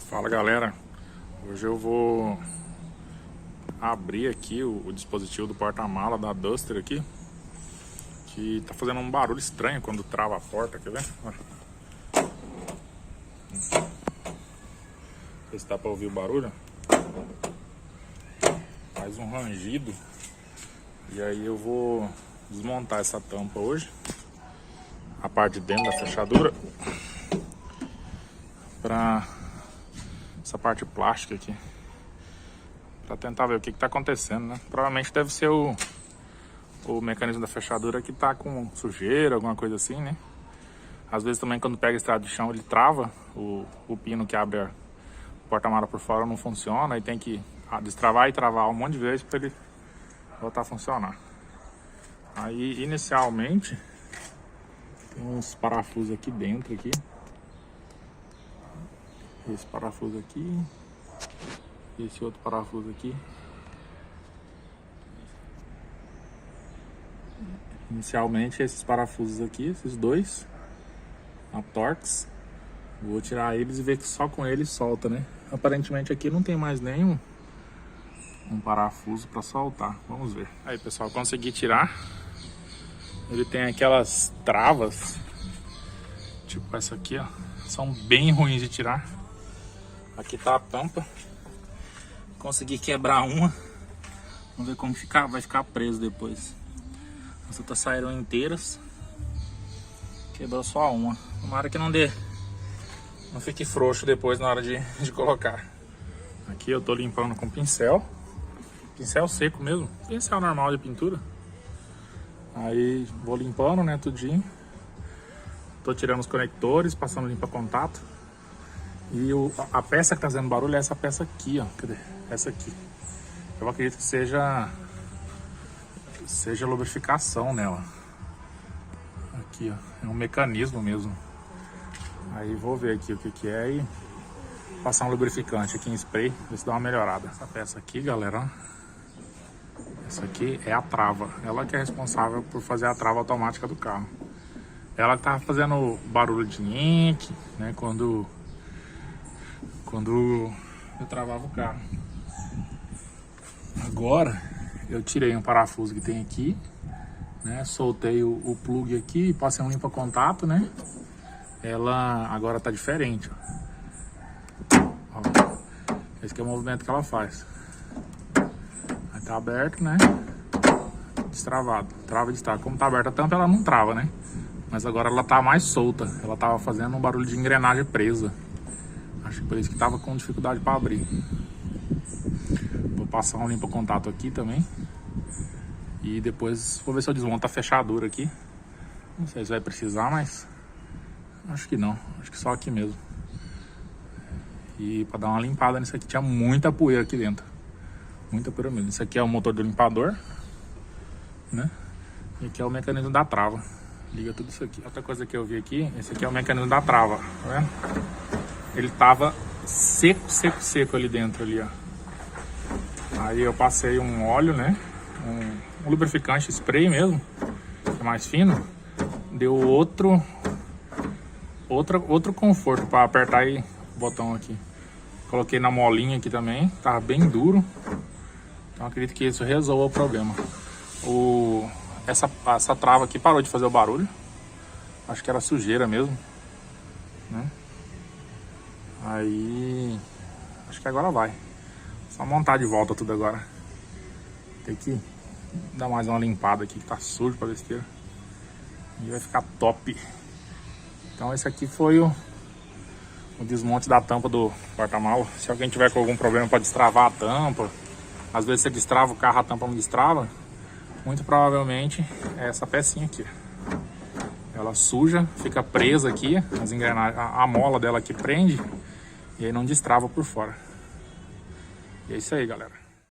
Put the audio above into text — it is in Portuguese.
Fala galera, hoje eu vou abrir aqui o dispositivo do porta-mala da Duster aqui, que tá fazendo um barulho estranho quando trava a porta, quer ver? Não sei se dá pra ouvir o barulho. Faz um rangido. E aí eu vou desmontar essa tampa hoje, a parte de dentro da fechadura, pra essa parte plástica aqui, para tentar ver o que está acontecendo, né? Provavelmente deve ser o mecanismo da fechadura que tá com sujeira, alguma coisa assim, né? Às vezes também quando pega estrada de chão ele trava, o pino que abre a porta-mala por fora não funciona, aí tem que destravar e travar um monte de vezes para ele voltar a funcionar. Aí inicialmente tem uns parafusos aqui dentro aqui. Esse parafuso aqui, esse outro parafuso aqui. Inicialmente esses parafusos aqui, esses dois, a Torx, vou tirar eles e ver que só com eles solta, né? Aparentemente aqui não tem mais nenhum parafuso para soltar, vamos ver. Aí pessoal, consegui tirar. Ele tem aquelas travas, tipo essa aqui, ó, são bem ruins de tirar. Aqui tá a tampa. Consegui quebrar uma. Vamos ver como vai ficar preso depois. As outras saíram inteiras. Quebrou só uma. Tomara que não fique frouxo depois na hora de colocar. Aqui eu tô limpando com pincel. Pincel seco mesmo. Pincel normal de pintura. Aí vou limpando, né, tudinho. Tô tirando os conectores, passando limpa contato. E a peça que tá fazendo barulho é essa peça aqui, ó. Cadê? Essa aqui. Eu acredito que seja lubrificação nela. Aqui, ó. É um mecanismo mesmo. Aí vou ver aqui o que é e passar um lubrificante aqui em spray, ver se dá uma melhorada. Essa peça aqui, galera, ó. Essa aqui é a trava. Ela que é responsável por fazer a trava automática do carro. Ela que tava fazendo barulho de nhenque, né? Quando eu travava o carro. Agora eu tirei um parafuso que tem aqui, né? Soltei o plug aqui, passei um limpa contato, né? Ela agora tá diferente, ó. Esse aqui é o movimento que ela faz. Aí tá aberto, né? Destravado, trava e destrava. Como tá aberta a tampa, ela não trava, né? Mas agora ela tá mais solta. Ela tava fazendo um barulho de engrenagem presa. Acho que por isso que tava com dificuldade para abrir. Vou passar um limpa contato aqui também. E depois vou ver se eu desmonto a fechadura aqui. Não sei se vai precisar, mas acho que não. Acho que só aqui mesmo. E para dar uma limpada nisso aqui, tinha muita poeira aqui dentro. Muita poeira mesmo. Isso aqui é o motor do limpador, né? E aqui é o mecanismo da trava. Liga tudo isso aqui. Outra coisa que eu vi aqui, esse aqui é o mecanismo da trava, tá vendo? Ele tava seco ali dentro ali, ó. Aí eu passei um óleo, né? Um lubrificante spray mesmo, que é mais fino. Deu outro conforto para apertar aí o botão aqui. Coloquei na molinha aqui também, tava bem duro. Então acredito que isso resolva o problema. Essa trava aqui parou de fazer o barulho. Acho que era sujeira mesmo, né? Aí acho que agora vai. Só montar de volta tudo agora. Tem que dar mais uma limpada aqui que tá sujo pra besteira. E vai ficar top. Então esse aqui foi o desmonte da tampa do porta-mala. Se alguém tiver com algum problema para destravar a tampa, às vezes você destrava o carro, a tampa não destrava, muito provavelmente é essa pecinha aqui. Ela suja, fica presa aqui, as engrenagens, a mola dela aqui prende e aí não destrava por fora. E é isso aí, galera.